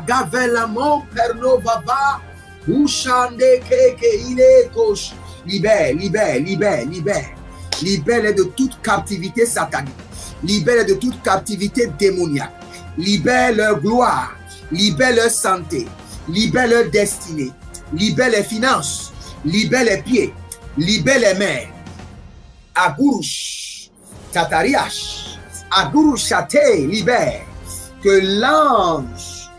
Agavelamon pernovava. Ushande keke ile kosh. Libère, libère, libère, libère. Libère-les de toute captivité satanique. Libère-les de toute captivité démoniaque. Libère leur gloire. Libère leur santé. Libère leur destinée. Libère les finances. Libère les pieds. Libère les mains. Agurush. Tatariash. Agurush Chate. Libère. Que l'ange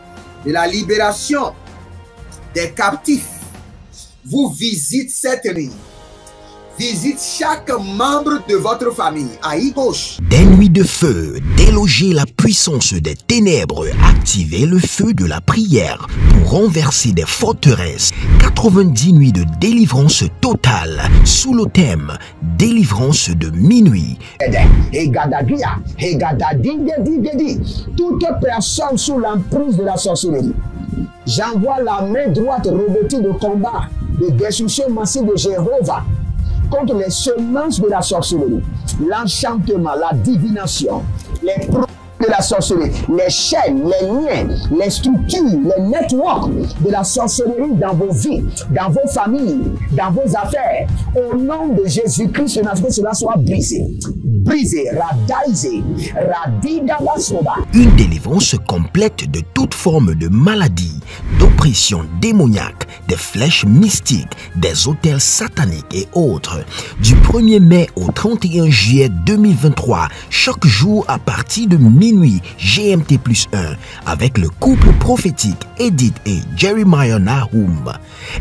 de la libération des captifs vous visite cette nuit. Visite chaque membre de votre famille. Aïe gauche. Des nuits de feu, déloger la puissance des ténèbres, activer le feu de la prière pour renverser des forteresses. 90 nuits de délivrance totale sous le thème délivrance de minuit. Toute personne sous l'emprise de la sorcellerie, j'envoie la main droite revêtue de combat, de destruction massive de Jéhovah contre les semences de la sorcellerie, l'enchantement, la divination, les produits de la sorcellerie, les chaînes, les liens, les structures, les networks de la sorcellerie dans vos vies, dans vos familles, dans vos affaires. Au nom de Jésus-Christ, que cela soit brisé. Brisé, radaisé, radidalasoba. Une délivrance complète de toute forme de maladie, d'oppression démoniaque, des flèches mystiques, des hôtels sataniques et autres. Du 1er mai au 31 juillet 2023, chaque jour à partir de minuit GMT+1, avec le couple prophétique Edith et Jeremiah Nahum.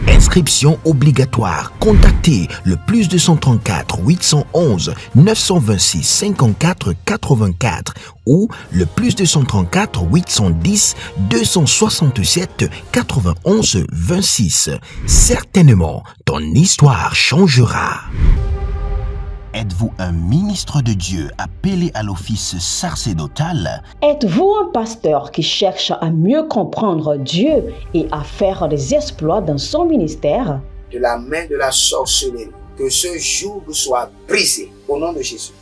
Inscription obligatoire. Contactez le +234 811 926 54 84 ou le +234 810 267 91 26. Certainement, ton histoire changera. Êtes-vous un ministre de Dieu appelé à l'office sacerdotal? Êtes-vous un pasteur qui cherche à mieux comprendre Dieu et à faire des exploits dans son ministère? De la main de la sorcellerie, que ce joug soit brisé au nom de Jésus.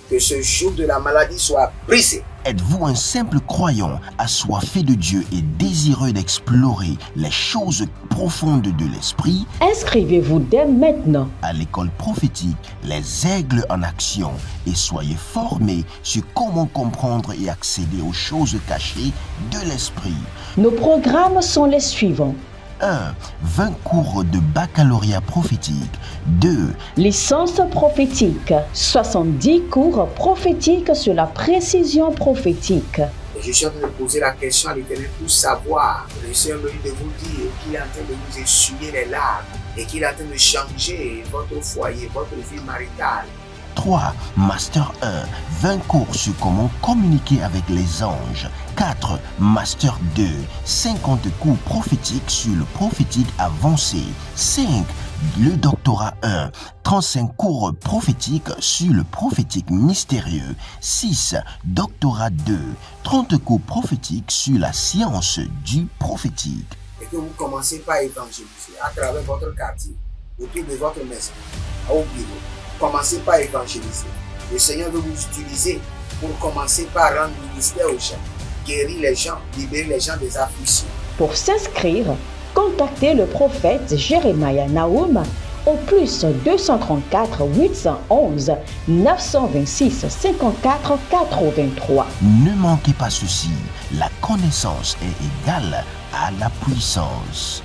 Que ce joug de la maladie soit brisé. Êtes-vous un simple croyant assoiffé de Dieu et désireux d'explorer les choses profondes de l'esprit? Inscrivez-vous dès maintenant À l'école prophétique Les Aigles en Action et soyez formés sur comment comprendre et accéder aux choses cachées de l'esprit. Nos programmes sont les suivants. 1. 20 cours de baccalauréat prophétique. 2. Licence prophétique. 70 cours prophétiques sur la précision prophétique. Et je suis en train de poser la question à l'Éternel pour savoir. Le Seigneur me dit de vous dire qu'il est en train de vous essuyer les larmes et qu'il est en train de changer votre foyer, votre vie maritale. 3. Master 1. 20 cours sur comment communiquer avec les anges. 4. Master 2. 50 cours prophétiques sur le prophétique avancé. 5. Le doctorat 1. 35 cours prophétiques sur le prophétique mystérieux. 6. Doctorat 2. 30 cours prophétiques sur la science du prophétique. Et que vous commencez par évangéliser à travers votre quartier, autour de votre maison, au bureau. Commencez par évangéliser. Le Seigneur veut vous utiliser pour commencer par rendre ministère aux gens, guérir les gens, libérer les gens des afflictions. Pour s'inscrire, contactez le prophète Jeremiah Nahum au +234 811 926 54 83. Ne manquez pas ceci, la connaissance est égale à la puissance.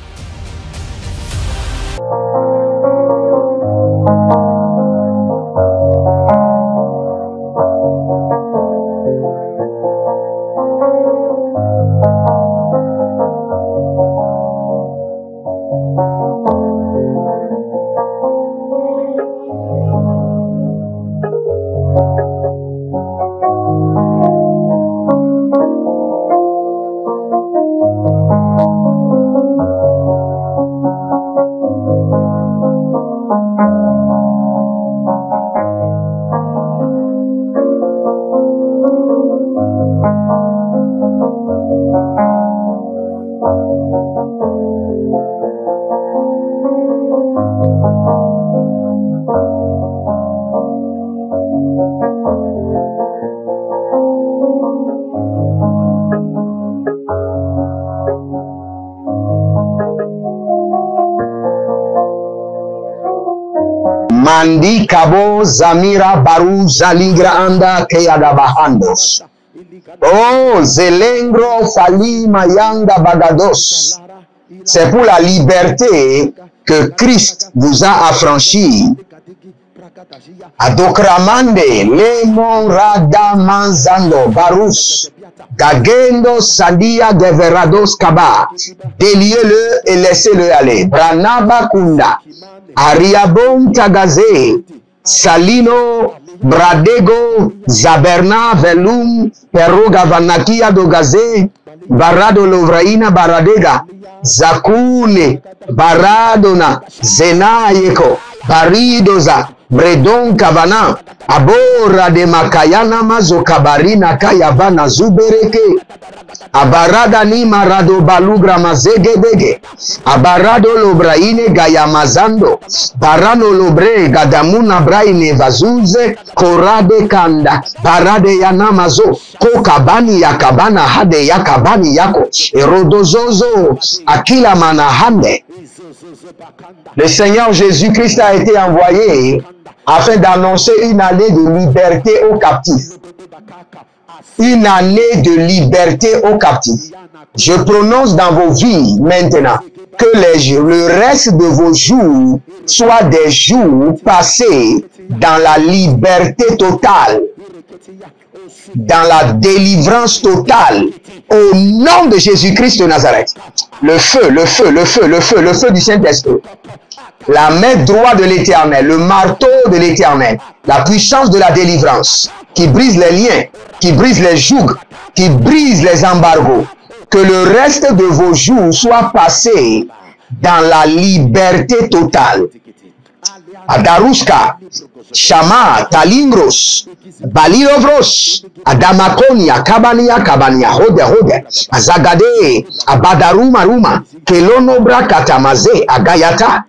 Mandi kabo zamira baru zaligra anda keyadabahandos. Oh, zelengro falima yanga bagados. C'est pour la liberté que Christ vous a affranchi. Adokramande lemon rada manzando barus gagendo sandia deverados kaba. Déliez-le et laissez-le aller. Branaba kunda ariabon tagaze salino bradego zaberna velum peroga vanakia dogaze barado lovraina baradega zakune baradona zenayeko baridoza bredon kavana abora de makayana mazo kabarina kayavana zubereke abarada ni marado balugra mazegedege abarado lobraine gayamazando barano lobre gadamuna braine vazuze korade kanda barade yanamazo kokabani yakabana hade yakabani yako erodozozo akila manahande. Le Seigneur Jésus-Christ a été envoyé afin d'annoncer une année de liberté aux captifs. Une année de liberté aux captifs. Je prononce dans vos vies maintenant que le reste de vos jours soient des jours passés dans la liberté totale, dans la délivrance totale, au nom de Jésus-Christ de Nazareth. Le feu, le feu, le feu, le feu, le feu du Saint-Esprit. La main droite de l'Éternel, le marteau de l'Éternel, la puissance de la délivrance, qui brise les liens, qui brise les jougs, qui brise les embargos. Que le reste de vos jours soit passé dans la liberté totale. Adaruska, Shama, Talingros, Baliovros, Adamakonia, Kabania, Hode, Azagade, Abadarumaruma, Kelonobra Katamaze, Agayatata,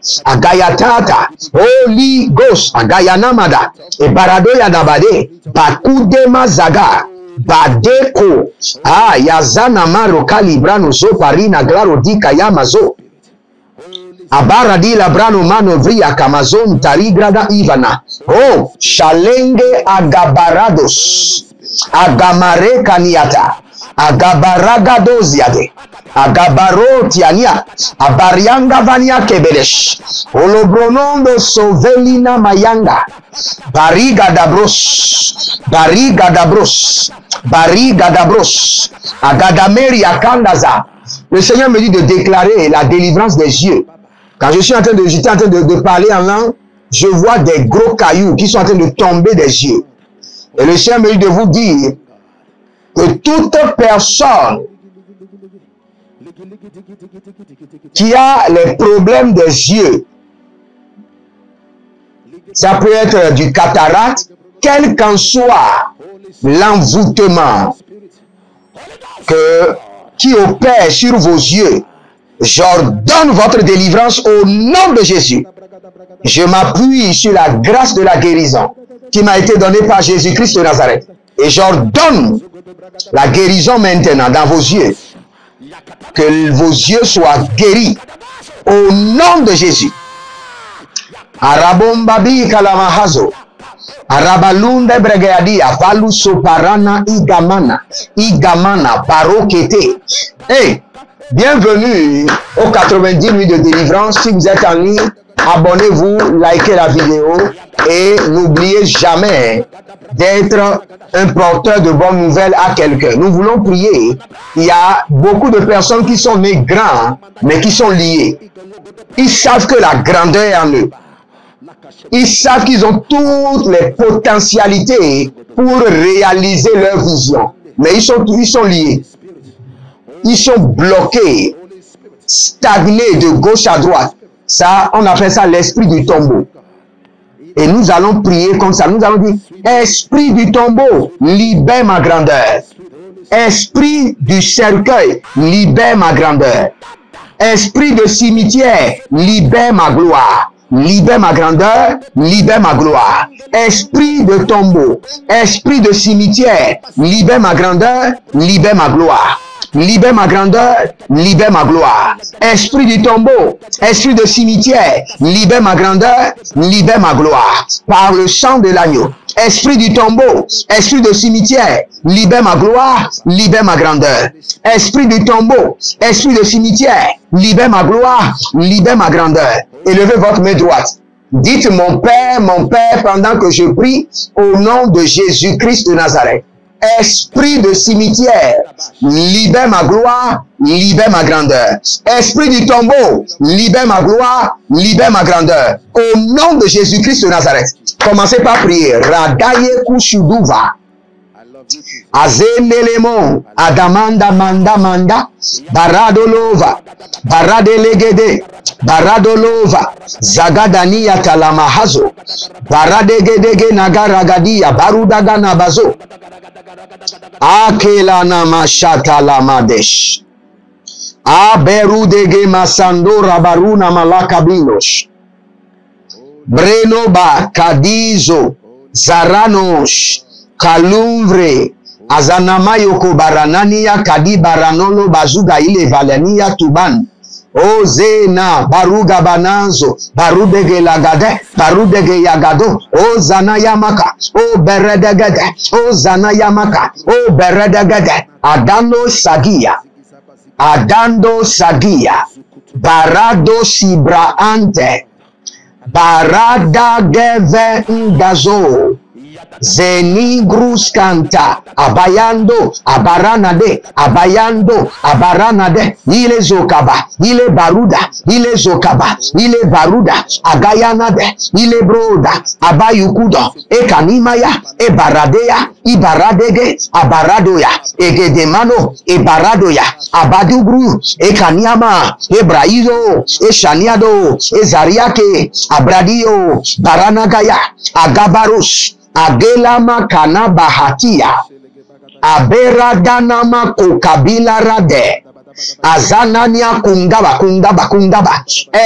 Holy Ghost, Agayanamada, et Baradoya Dabade, Bakudema Zaga, Badeko, Yazana Maro Calibrano Zoparina Glaro Dika Yamazo. Abaradi labrano mano vria kamazon tarigrada ivana. Oh, shalenge agabarados. Agamare kaniata. Agabaragadoziade. Agabaro tiania. Abarianga vania kebedesh. Olobronondo sovelina mayanga. Bariga dabros. Bariga dabros. Bariga dabros. Agadameri akandaza. Le Seigneur me dit de déclarer la délivrance des yeux. Quand j'étais en train de parler en langue, je vois des gros cailloux qui sont en train de tomber des yeux. Et le Seigneur me dit de vous dire que toute personne qui a les problèmes des yeux, ça peut être du cataracte, quel qu'en soit l'envoûtement qui opère sur vos yeux, j'ordonne votre délivrance au nom de Jésus. Je m'appuie sur la grâce de la guérison qui m'a été donnée par Jésus-Christ de Nazareth. Et j'ordonne la guérison maintenant dans vos yeux. Que vos yeux soient guéris au nom de Jésus. Arabombabi kalamahazo. Arabalunde bregadia. Valu soparana igamana barokete. Hey! Bienvenue aux 90 nuits de délivrance. Si vous êtes en ligne, abonnez-vous, likez la vidéo et n'oubliez jamais d'être un porteur de bonnes nouvelles à quelqu'un. Nous voulons prier. Il y a beaucoup de personnes qui sont nées grands, mais qui sont liées. Ils savent que la grandeur est en eux. Ils savent qu'ils ont toutes les potentialités pour réaliser leur vision. Mais ils sont liés. Ils sont bloqués, stagnés de gauche à droite. Ça, on appelle ça l'esprit du tombeau. Et nous allons prier comme ça. Nous allons dire, esprit du tombeau, libère ma grandeur. Esprit du cercueil, libère ma grandeur. Esprit de cimetière, libère ma gloire. Libère ma grandeur, libère ma gloire. Esprit de tombeau, esprit de cimetière, libère ma grandeur, libère ma gloire. libère ma grandeur, libère ma gloire. Esprit du tombeau, esprit de cimetière, libère ma grandeur, libère ma gloire. Par le sang de l'agneau. Esprit du tombeau, esprit de cimetière, libère ma gloire, libère ma grandeur. Esprit du tombeau, esprit de cimetière, libère ma gloire, libère ma grandeur. Élevez votre main droite. Dites mon Père, pendant que je prie au nom de Jésus-Christ de Nazareth. Esprit de cimetière, libère ma gloire, libère ma grandeur. Esprit du tombeau, libère ma gloire, libère ma grandeur. Au nom de Jésus-Christ de Nazareth. Commencez par prier. Radaye kushuduva. Azenelemo, Adamanda manda manda, Baradolova, Baradelegede, Baradolova, Zagadania talamahazo, Baradegedege nagaragadia, Barudaga nabazo, Akela namashata lamadesh, Aberudege masandora baruna malakabinos, Brenoba kadizo, Zaranos, Kalumvre, Azanamayoko baranania kadi baranolo bazuga ile valenia tuban. O zena baruga bananzo, barudege lagade, barudege yagado, o zana yamaka, o beredegede, o zana yamaka, o beredegede, adando sagia, barado sibraante, barada geve ngazo. Zenigrus canta, abayando, abaranade, abayando, abaranade, ile zokaba, ile baruda, ile zokaba, ile baruda, agayanade, ile broda, abayukudo, ekanimaya, ebaradeya, ibaradege, abaradoya, egedemano, ebaradoya, abadubru, ekaniama, ebraizo, eshaniado, ezariake, abradio, baranagaya, agabarus, Agelama kana bahatia, aberadanama kokabila rade, azanania kungaba.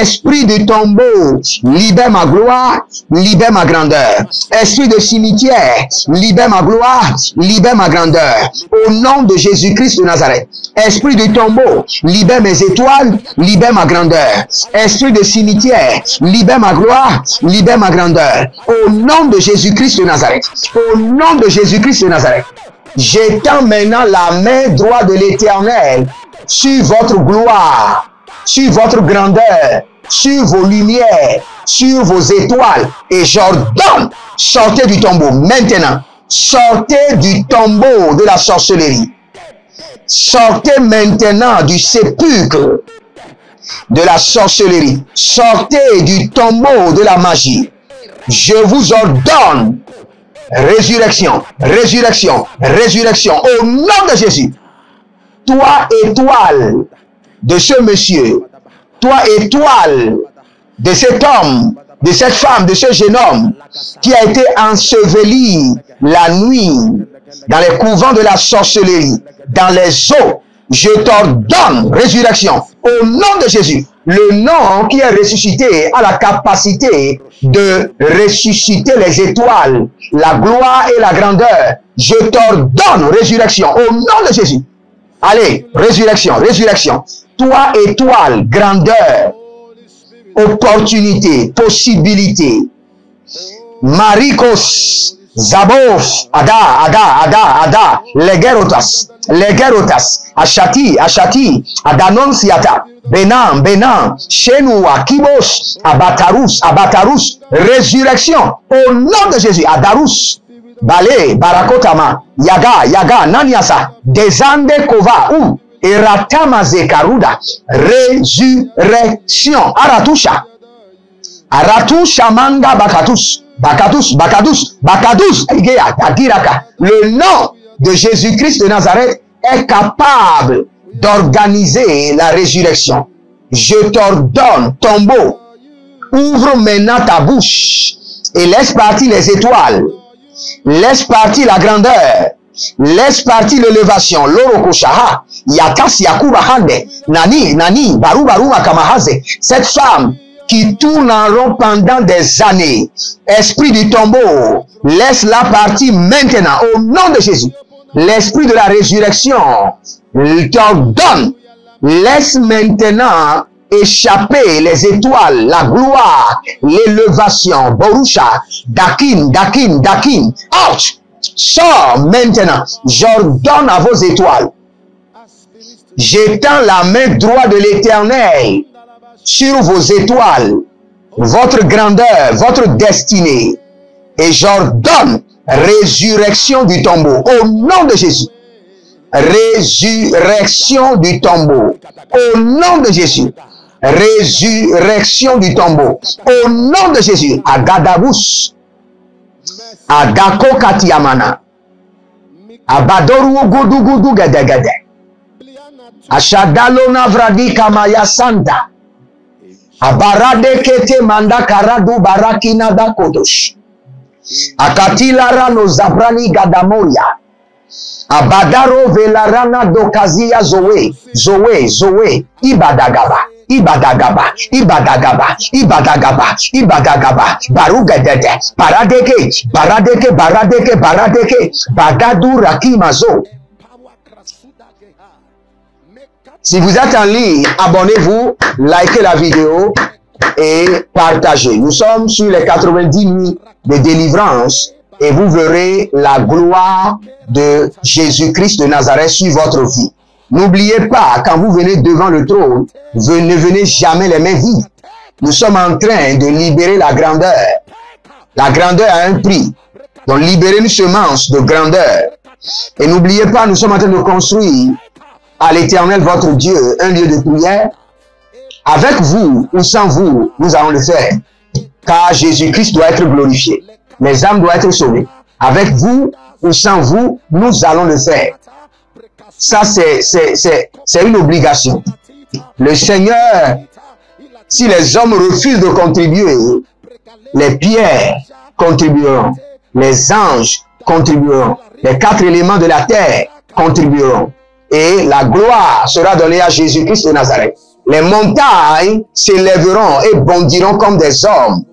Esprit du tombeau, libère ma gloire, libère ma grandeur. Esprit de cimetière, libère ma gloire, libère ma grandeur. Au nom de Jésus-Christ de Nazareth. Esprit du tombeau, libère mes étoiles, libère ma grandeur. Esprit de cimetière, libère ma gloire, libère ma grandeur. Au nom de Jésus-Christ de Nazareth. Au nom de Jésus-Christ de Nazareth. J'étends maintenant la main droite de l'Éternel sur votre gloire, sur votre grandeur, sur vos lumières, sur vos étoiles. Et j'ordonne, sortez du tombeau maintenant. Sortez du tombeau de la sorcellerie. Sortez maintenant du sépulcre de la sorcellerie. Sortez du tombeau de la magie. Je vous ordonne résurrection, résurrection, résurrection au nom de Jésus. Toi, étoile de ce monsieur, toi, étoile de cet homme, de cette femme, de ce jeune homme qui a été enseveli la nuit dans les couvents de la sorcellerie, dans les eaux, je t'ordonne résurrection au nom de Jésus. Le nom qui est ressuscité a la capacité de ressusciter les étoiles, la gloire et la grandeur. Je t'ordonne résurrection au nom de Jésus. Allez, résurrection, résurrection. Toi, étoile, grandeur, opportunité, possibilité. Marikos, Zabof, Ada, Legerotas, Ashati, Adanonsiata, Benan, Chenua, Kibos, Abatarus, résurrection, au nom de Jésus, Adarus, Balé, Barakotama, Yaga, Naniasa, Desande Kova, ou, Eratama Zekaruda, résurrection, Aratusha Manga Bakatus, le nom de Jésus-Christ de Nazareth est capable d'organiser la résurrection. Je t'ordonne, tombeau, ouvre maintenant ta bouche et laisse partir les étoiles, laisse partir la grandeur, laisse partir l'élévation. Lorokoshaha, Yakas Yakuba Hande, Nani, Baru Makamahaze, cette femme qui tourne en rond pendant des années. Esprit du tombeau, laisse-la partir maintenant au nom de Jésus. L'esprit de la résurrection Il t'ordonne, laisse maintenant échapper les étoiles, la gloire, l'élévation, Borusha, Dakin, ouch, sors maintenant, j'ordonne à vos étoiles, j'étends la main droite de l'Éternel sur vos étoiles, votre grandeur, votre destinée, et j'ordonne résurrection du tombeau, au nom de Jésus. Résurrection du tombeau, au nom de Jésus. Résurrection du tombeau, au nom de Jésus. Agadabus, Agako Katiamana, Abadoru Gudu Gadagade, Ashadalona Vradi Kamaya Santa, Abarade Kete Manda Karadu Barakina da Kodosh, Akatilara no Zabrani Gadamoria, Abadaro Velarana Dokazia Zoe, Ibadagaba, Barugadede, Baradeke, Bagadu Rakimazo. Si vous êtes en ligne, abonnez-vous, likez la vidéo et partagez. Nous sommes sur les 90 nuits de délivrance et vous verrez la gloire de Jésus-Christ de Nazareth sur votre vie. N'oubliez pas, quand vous venez devant le trône, ne venez jamais les mains vides. Nous sommes en train de libérer la grandeur. La grandeur a un prix. Donc libérez une semence de grandeur. Et n'oubliez pas, nous sommes en train de construire à l'Éternel votre Dieu un lieu de prière. Avec vous ou sans vous, nous allons le faire. Car Jésus-Christ doit être glorifié. Les âmes doivent être sauvées. Avec vous ou sans vous, nous allons le faire. Ça, c'est une obligation. Le Seigneur, si les hommes refusent de contribuer, les pierres contribueront, les anges contribueront, les 4 éléments de la terre contribueront. Et la gloire sera donnée à Jésus-Christ de Nazareth. Les montagnes s'élèveront et bondiront comme des hommes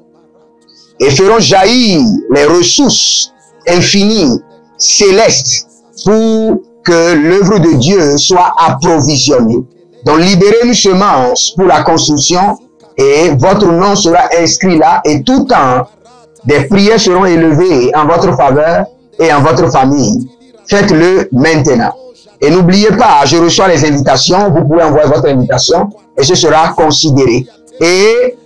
et feront jaillir les ressources infinies, célestes, pour que l'œuvre de Dieu soit approvisionnée. Donc, libérez une semence pour la construction et votre nom sera inscrit là et tout temps, des prières seront élevées en votre faveur et en votre famille. Faites-le maintenant. Et n'oubliez pas, je reçois les invitations, vous pouvez envoyer votre invitation et ce sera considéré. Et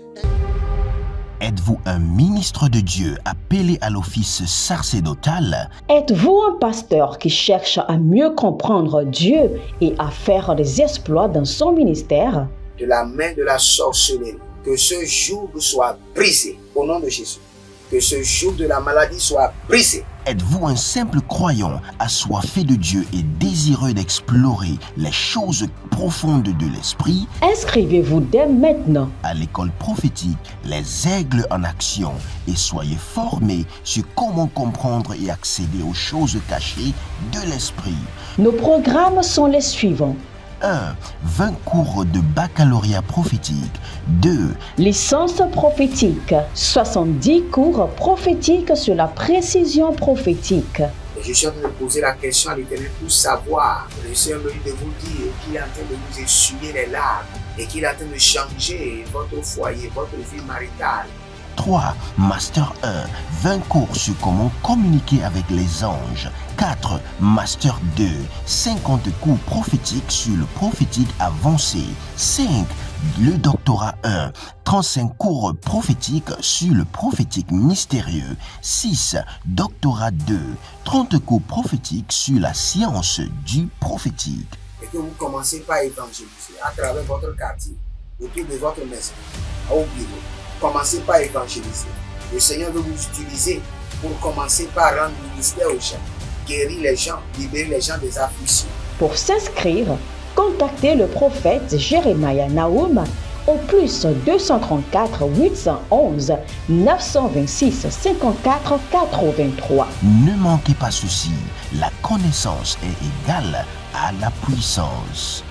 êtes-vous un ministre de Dieu appelé à l'office sacerdotal? Êtes-vous un pasteur qui cherche à mieux comprendre Dieu et à faire des exploits dans son ministère? De la main de la sorcellerie, que ce joug soit brisé au nom de Jésus. Que ce joug de la maladie soit brisé. Êtes-vous un simple croyant assoiffé de Dieu et désireux d'explorer les choses profondes de l'esprit? Inscrivez-vous dès maintenant à l'école prophétique Les Aigles en Action et soyez formés sur comment comprendre et accéder aux choses cachées de l'esprit. Nos programmes sont les suivants. 1. 20 cours de baccalauréat prophétique. 2. Licence prophétique. 70 cours prophétiques sur la précision prophétique. Je suis en train de poser la question à l'Éternel pour savoir. Le Seigneur me dit de vous dire qu'il est en train de vous essuyer les larmes et qu'il est en train de changer votre foyer, votre vie maritale. 3. Master 1. 20 cours sur comment communiquer avec les anges. 4. Master 2. 50 cours prophétiques sur le prophétique avancé. 5. Le doctorat 1. 35 cours prophétiques sur le prophétique mystérieux. 6. Doctorat 2. 30 cours prophétiques sur la science du prophétique. Et que vous commencez par évangéliser à travers votre quartier, autour de votre maison, au bureau. Commencez par évangéliser. Le Seigneur veut vous utiliser pour commencer par rendre ministère aux gens, guérir les gens, libérer les gens des afflictions. Pour s'inscrire, contactez le prophète Jérémia Naoum au plus 234 811 926 54 83. Ne manquez pas ceci, la connaissance est égale à la puissance.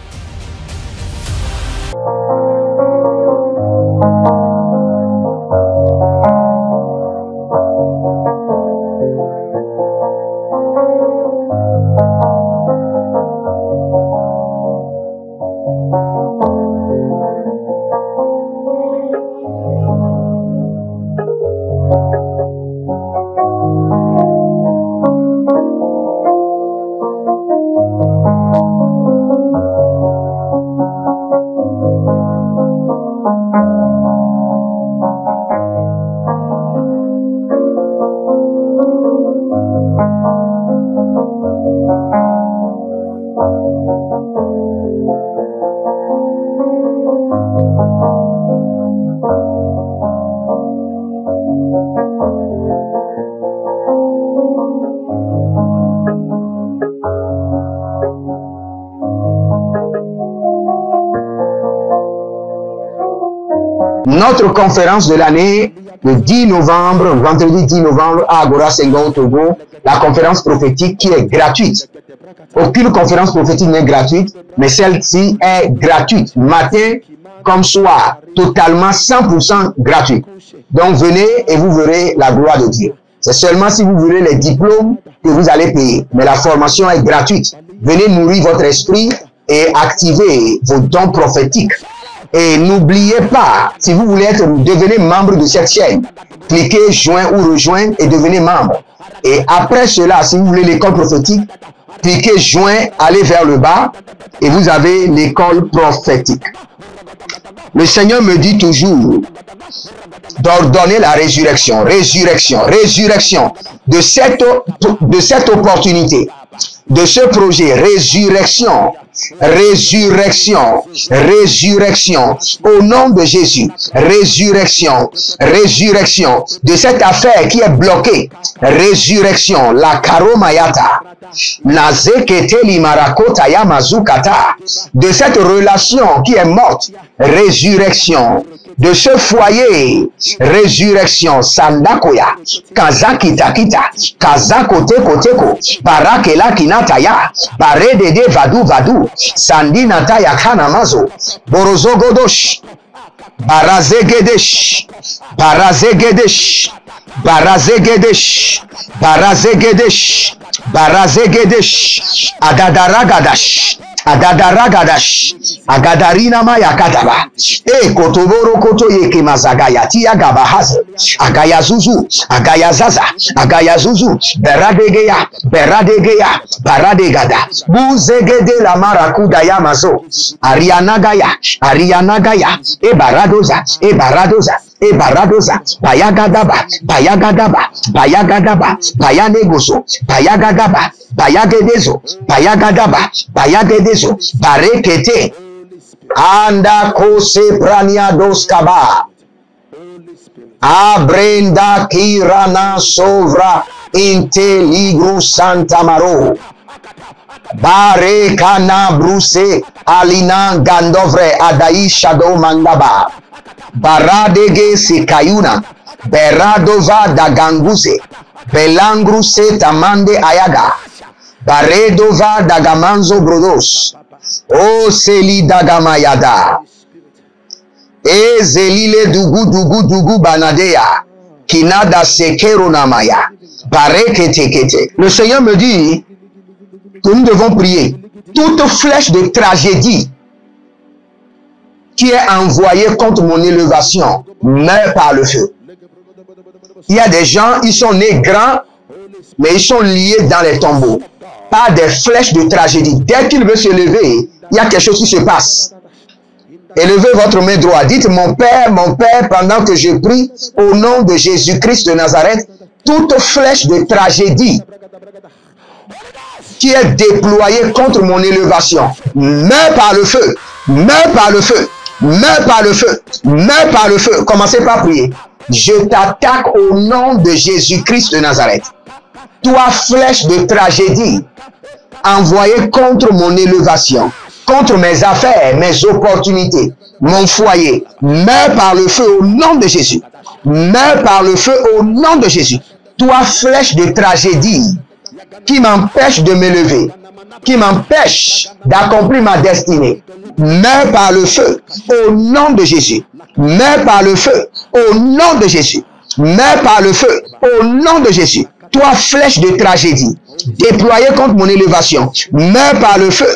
notre conférence de l'année, le 10 novembre, vendredi 10 novembre, à Agora Senghor au Togo, la conférence prophétique qui est gratuite. Aucune conférence prophétique n'est gratuite, mais celle-ci est gratuite, matin comme soir, totalement 100% gratuite. Donc venez et vous verrez la gloire de Dieu. C'est seulement si vous voulez les diplômes que vous allez payer, mais la formation est gratuite. Venez nourrir votre esprit et activer vos dons prophétiques. Et n'oubliez pas, si vous voulez devenir membre de cette chaîne, cliquez joindre ou rejoindre et devenez membre. Et après cela, si vous voulez l'école prophétique, cliquez joindre, allez vers le bas et vous avez l'école prophétique. Le Seigneur me dit toujours d'ordonner la résurrection, résurrection de cette opportunité, de ce projet, résurrection, au nom de Jésus, résurrection de cette affaire qui est bloquée, résurrection, la karomayata, de cette relation qui est morte, résurrection, de ce foyer, résurrection, sandakoya, kazakita kita, kazakote koteko, barakela kinataya, baredede vadu, sandinataya kanamazo, borozogodosh, barazegedesh, agadarina maya kataba, kotoboro koto yeke mazagaya tia gabahaze, agayazuzu, beradegeya, baradegada, buzegede la marakuda yamazo, arianagaya, baradoza, bayagadaba, bayanegoso, bayagedezo, barekete, anda kose prania dos kaba, abrenda kirana sovra inteligru santa maro, bare kana bruse alina gandovre adai shadow mangaba, baradege sikayuna, beradova daganguse, belangruse tamande ayaga, baredova dagamanzo brodos, o seli dagamayada, zelile dugu banadea, kinada sekero namaya, barekete. Le Seigneur me dit que nous devons prier. Toute flèche de tragédie qui est envoyée contre mon élévation meurt par le feu. Il y a des gens, ils sont nés grands, mais ils sont liés dans les tombeaux par des flèches de tragédie. Dès qu'il veut se lever, il y a quelque chose qui se passe. Élevez votre main droite. Dites, mon Père, pendant que je prie, au nom de Jésus-Christ de Nazareth, toute flèche de tragédie qui est déployée contre mon élévation, meurt par le feu, meurt par le feu, meurt par le feu, meurt par le feu. Commencez par prier. Je t'attaque au nom de Jésus-Christ de Nazareth. Toi, flèche de tragédie, envoyée contre mon élévation, contre mes affaires, mes opportunités, mon foyer, meurs par le feu au nom de Jésus. Meurs par le feu au nom de Jésus. Toi, flèche de tragédie, qui m'empêche de m'élever, qui m'empêche d'accomplir ma destinée, meurs par le feu au nom de Jésus. Meurs par le feu au nom de Jésus. Meurs par le feu au nom de Jésus. Toi, flèche de tragédie, déployée contre mon élévation, meurs par le feu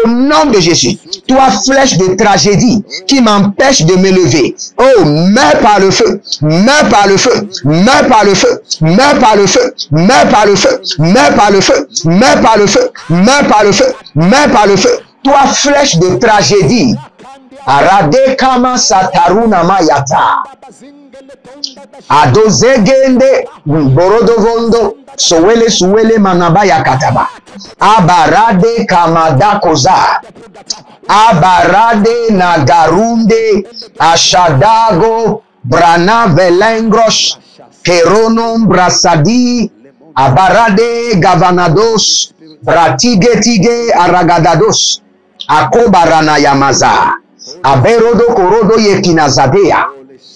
au nom de Jésus. Toi, flèche de tragédie qui m'empêche de m'élever. Oh, meurs par le feu, meurs par le feu, meurs par le feu, meurs par le feu, meurs par le feu, meurs par le feu, meurs par le feu, meurs par le feu, meurs par le feu. Toi, flèche de tragédie. Arade kama sataruna mayata. Adozegende borodovondo suwele manabaya kataba. Abarade kamada koza. Abarade nagarunde ashadago brana velengros keronom brasadi. Abarade gavanados bratigetige aragadados. Akobarana yamaza. Aberodo korodo yekinazadea.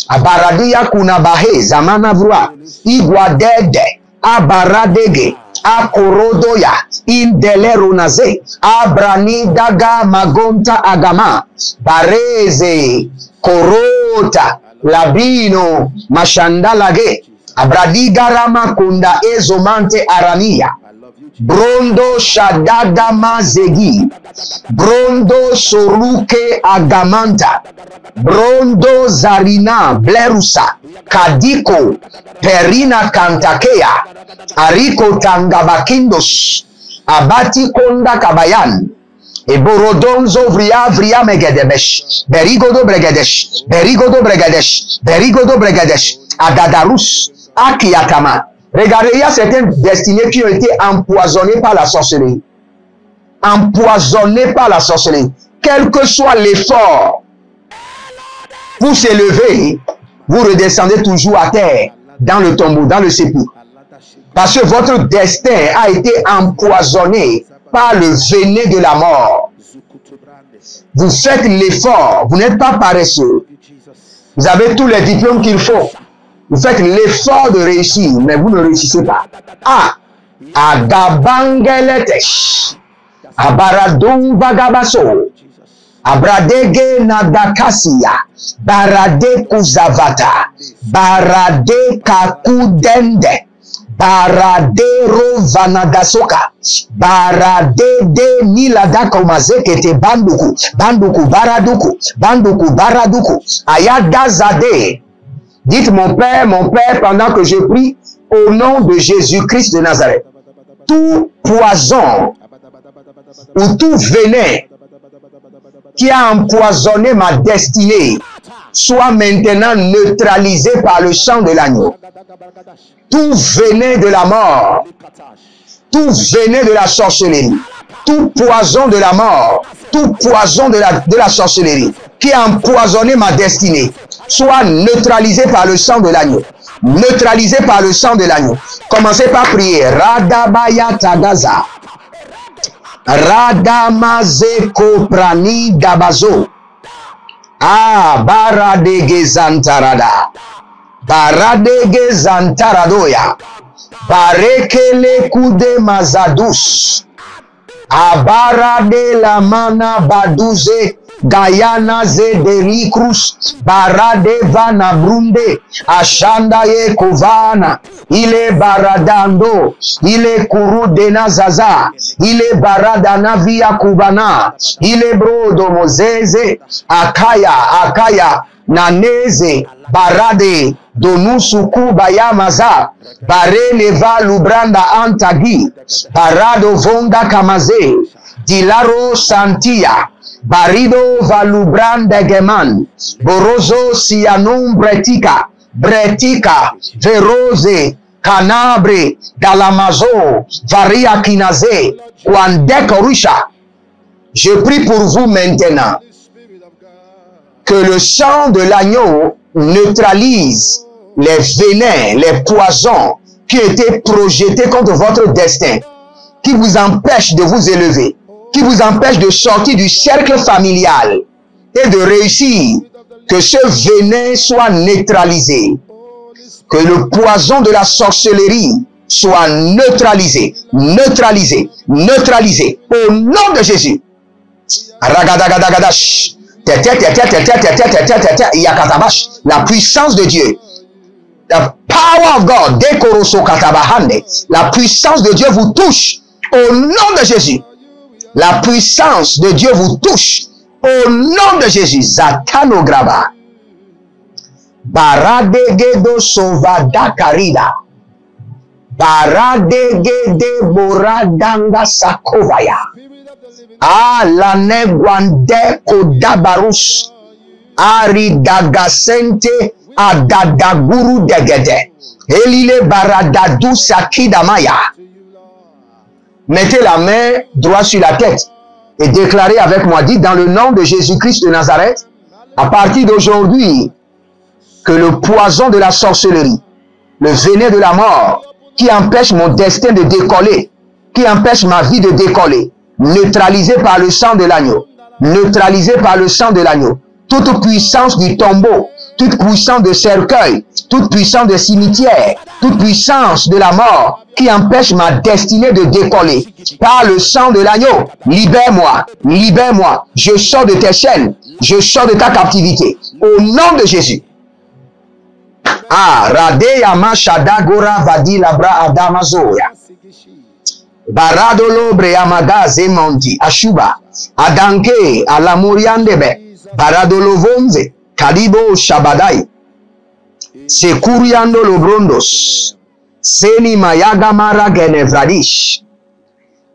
Abaradia kunabahe zamana vrua. Iguadede. Abaradege. Akorodoya. Indelerunaze. Abrani daga magonta agama. Bareze. Korota. Labino. Mashandalage. Abradigarama kunda ezomante arania. Brondo shadada mazegi. Brondo soruke agamanta. Brondo zarina blerusa. Kadiko perina kantakea. Ariko tangabakindos. Abati konda kabayan. Eborodonzo vria megedebesh. Berigodo bregadesh. Berigodo bregadesh. Berigodo bregadesh. Agadarus. Akiyakama. Regardez, il y a certaines destinées qui ont été empoisonnées par la sorcellerie. Empoisonnées par la sorcellerie. Quel que soit l'effort pour s'élever, vous redescendez toujours à terre, dans le tombeau, dans le sépulcre. Parce que votre destin a été empoisonné par le venin de la mort. Vous faites l'effort, vous n'êtes pas paresseux. Vous avez tous les diplômes qu'il faut. Vous faites l'effort de réussir, mais vous ne réussissez pas. Ah, Agabangeletesh, Abaradon Vagabaso, Abradege Nadakasia, Barade Kuzavata, Barade Kakudende, Baradero Vanagasoka, Barade de Niladakomazekete Banduku, Banduku Baraduku, Banduku Baraduku, Ayadazade. Dites mon Père, pendant que je prie au nom de Jésus-Christ de Nazareth. Tout poison ou tout venin qui a empoisonné ma destinée soit maintenant neutralisé par le sang de l'agneau. Tout venin de la mort, tout venin de la sorcellerie, tout poison de la mort, tout poison de la sorcellerie qui a empoisonné ma destinée, soit neutralisé par le sang de l'agneau. Neutralisé par le sang de l'agneau. Commencez par prier. Radabaya Tagaza. Radamazeko Prani Dabazo. Ah, Baradege Zantarada. Baradege Zantaradoya. Barekele Kude Mazadus. Abarade la mana baduze. Gayana Zederi Cruz, Barade Vana Brunde, Ashanda Ye Kovana, ile Baradando, ile Kuru Dena Zaza, ile Baradana Via Kubana, ile Brodo Mozeze, Akaya, Naneze, Barade, Donusuku Bayamaza, Bare Leva Lubranda Antagi, Barado Vonda Kamaze, Dilaro Santia, Barido Valubranda Geman, Borozo Sianum Bretica, Verose, Canabre, Dalamazo, Varia Kinaze, Kwandekorusha. Je prie pour vous maintenant que le sang de l'agneau neutralise les venins, les poisons qui étaient projetés contre votre destin, qui vous empêchent de vous élever, qui vous empêche de sortir du cercle familial et de réussir, que ce venin soit neutralisé, que le poison de la sorcellerie soit neutralisé, neutralisé, neutralisé, au nom de Jésus. La puissance de Dieu, the power of God, la puissance de Dieu vous touche, au nom de Jésus. La puissance de Dieu vous touche au nom de Jésus. Zatano graba. Baradegedo sovada karida. Baradegede boradanga sakovaya. Alane gwande kodabarus. Aridagasente adadaguru degede. Elile baradadu sakidamaya. Mettez la main droite sur la tête et déclarez avec moi, dites dans le nom de Jésus-Christ de Nazareth, à partir d'aujourd'hui, que le poison de la sorcellerie, le venin de la mort, qui empêche mon destin de décoller, qui empêche ma vie de décoller, neutralisé par le sang de l'agneau, neutralisé par le sang de l'agneau, toute puissance du tombeau, toute puissance de cercueil, toute puissance de cimetière, toute puissance de la mort qui empêche ma destinée de décoller. Par le sang de l'agneau, libère-moi, libère-moi. Je sors de tes chaînes, je sors de ta captivité. Au nom de Jésus. Ah, Radeyama Shadagora Vadi Labra Adamazoya. Baradolo Breamaga Zemonti Ashuba. Adanke Alamuriandebe. Baradolo Vonze. Kalibo Shabadai. Sekuriando Lobrondos. Seni Mayaga Mara Genevradish.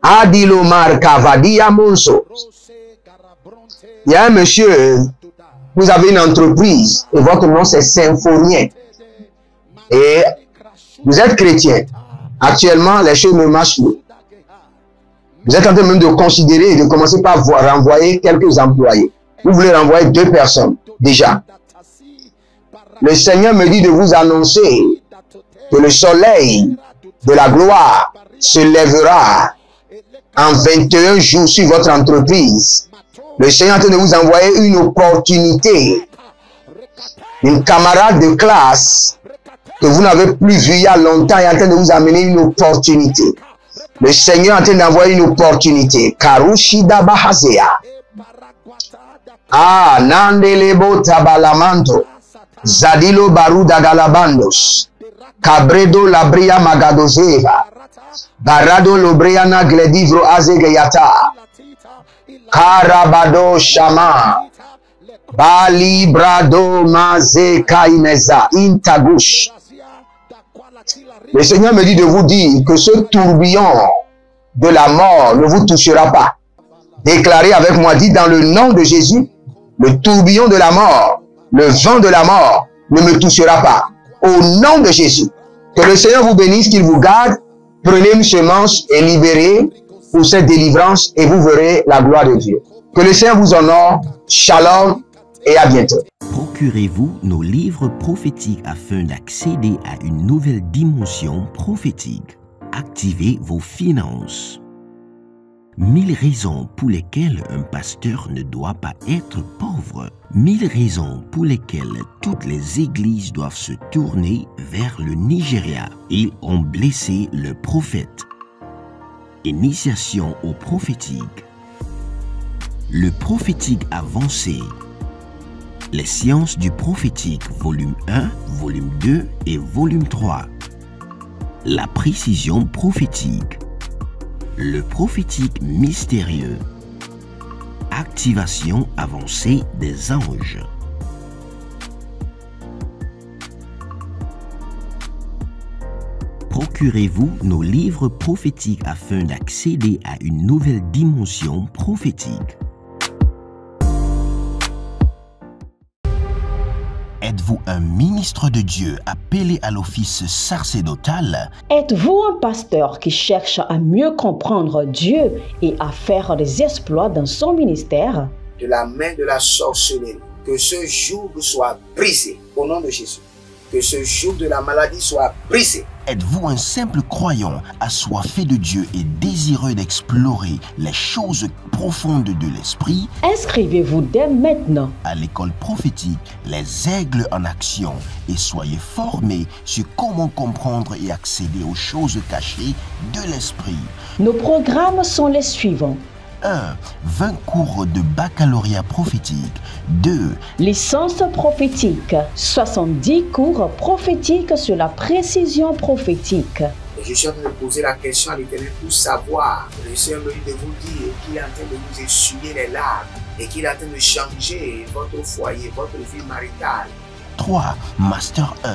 Adilo Markavadia Monso. Il y a un monsieur, vous avez une entreprise et votre nom c'est Symphonien. Et vous êtes chrétien. Actuellement, les choses ne marchent plus. Vous êtes en train même de considérer et de commencer par renvoyer quelques employés. Vous voulez renvoyer 2 personnes déjà. Le Seigneur me dit de vous annoncer que le soleil de la gloire se lèvera en 21 jours sur votre entreprise. Le Seigneur est en train de vous envoyer une opportunité. Une camarade de classe que vous n'avez plus vu il y a longtemps est en train de vous amener une opportunité. Le Seigneur est en train d'envoyer une opportunité. Karushida Bahazea. Ah, Nandelebo Tabalamanto. Zadilo Baruda Galabandos. Cabredo Labria Magadozeva. Barado Lobreana Gledivro Azegeyata. Karabado Shama. Bali Brado Maze Kaineza. Intagush. Le Seigneur me dit de vous dire que ce tourbillon de la mort ne vous touchera pas. Déclarez avec moi, dites dans le nom de Jésus, le tourbillon de la mort, le vent de la mort ne me touchera pas. Au nom de Jésus, que le Seigneur vous bénisse, qu'il vous garde. Prenez une semence et libérez pour cette délivrance et vous verrez la gloire de Dieu. Que le Seigneur vous honore. Shalom et à bientôt. Procurez-vous nos livres prophétiques afin d'accéder à une nouvelle dimension prophétique. Activez vos finances. 1000 raisons pour lesquelles un pasteur ne doit pas être pauvre. 1000 raisons pour lesquelles toutes les églises doivent se tourner vers le Nigeria. Ils ont blessé le prophète. Initiation au prophétique. Le prophétique avancé. Les sciences du prophétique, volume 1, volume 2 et volume 3. La précision prophétique. Le prophétique mystérieux. Activation avancée des anges. Procurez-vous nos livres prophétiques afin d'accéder à une nouvelle dimension prophétique. Êtes-vous un ministre de Dieu appelé à l'office sacerdotal? Êtes-vous un pasteur qui cherche à mieux comprendre Dieu et à faire des exploits dans son ministère? De la main de la sorcellerie, que ce joug soit brisé au nom de Jésus. Que ce joug de la maladie soit brisé. Êtes-vous un simple croyant assoiffé de Dieu et désireux d'explorer les choses profondes de l'esprit? Inscrivez-vous dès maintenant À l'école prophétique, les aigles en action, et soyez formés sur comment comprendre et accéder aux choses cachées de l'esprit. Nos programmes sont les suivants. 1. 20 cours de baccalauréat prophétique. 2. Licence prophétique. 70 cours prophétiques sur la précision prophétique. Et je suis en train de poser la question à l'Éternel pour savoir. Le Seigneur me dit de vous dire qu'il est en train de vous essuyer les larmes et qu'il est en train de changer votre foyer, votre vie maritale. 3. Master 1.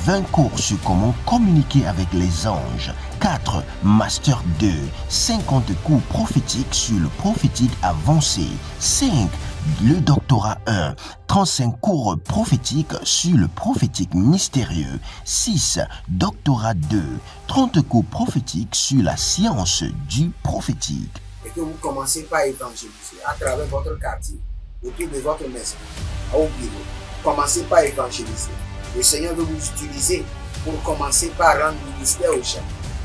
20 cours sur comment communiquer avec les anges. 4. Master 2. 50 cours prophétiques sur le prophétique avancé. 5. Le doctorat 1. 35 cours prophétiques sur le prophétique mystérieux. 6. Doctorat 2. 30 cours prophétiques sur la science du prophétique. Et que vous commencez par évangéliser à travers votre quartier, autour de votre maison, au bureau. Commencez par évangéliser. Le Seigneur veut vous utiliser pour commencer par rendre ministère aux gens,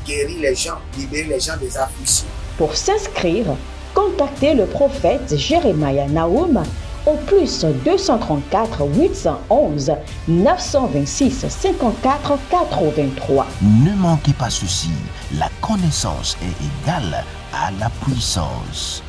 guérir les gens, libérer les gens des afflictions. Pour s'inscrire, contactez le prophète Jeremiah Nahum au plus 234 811 926 54 83. Ne manquez pas ceci, la connaissance est égale à la puissance.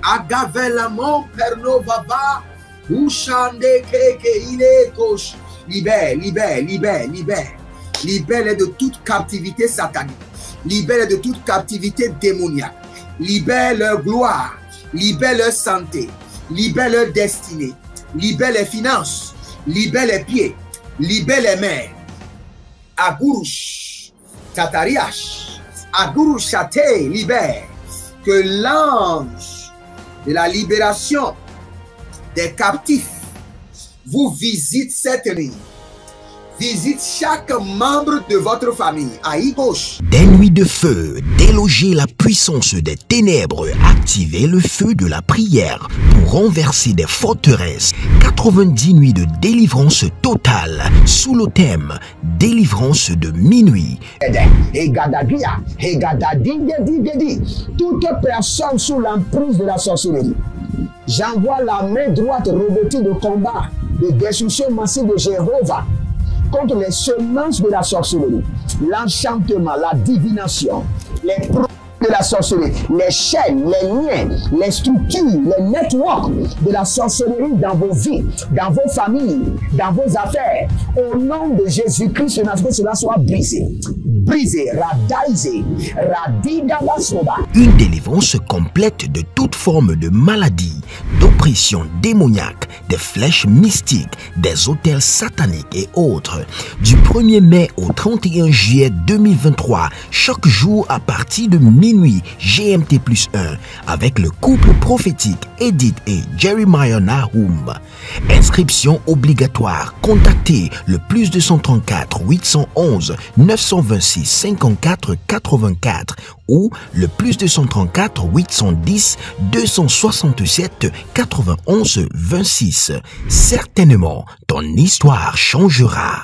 Agavelamon perno vava, ushande keke ile kosh. Libère, libère, libère, libère. Libère de toute captivité satanique. Libère de toute captivité démoniaque. Libère leur gloire. Libère leur santé. Libère leur destinée. Libère les finances. Libère les pieds. Libère les mains. Agurush, Tatariash, Agurush Chate, libère. Que l'ange de la libération des captifs vous visite cette nuit. Visite chaque membre de votre famille. Aïe gauche. Des nuits de feu, déloger la puissance des ténèbres, activer le feu de la prière pour renverser des forteresses. 90 nuits de délivrance totale sous le thème délivrance de minuit. Toute personne sous l'emprise de la sorcellerie, j'envoie la main droite revêtue de combat, de destruction massive de Jéhovah contre les semences de la sorcellerie, l'enchantement, la divination, les produits de la sorcellerie, les chaînes, les liens, les structures, les networks de la sorcellerie dans vos vies, dans vos familles, dans vos affaires. Au nom de Jésus-Christ, cela soit brisé. Brisé, radaisé, radidalasoba. Une délivrance complète de toute forme de maladie, d'oppression démoniaque, des flèches mystiques, des autels sataniques et autres. Du 1er mai au 31 juillet 2023, chaque jour à partir de minuit GMT+1, avec le couple prophétique Edith et Jeremiah Nahum. Inscription obligatoire. Contactez le +234 811 926 54 84 ou le +234 810 267 91 26. Certainement, ton histoire changera.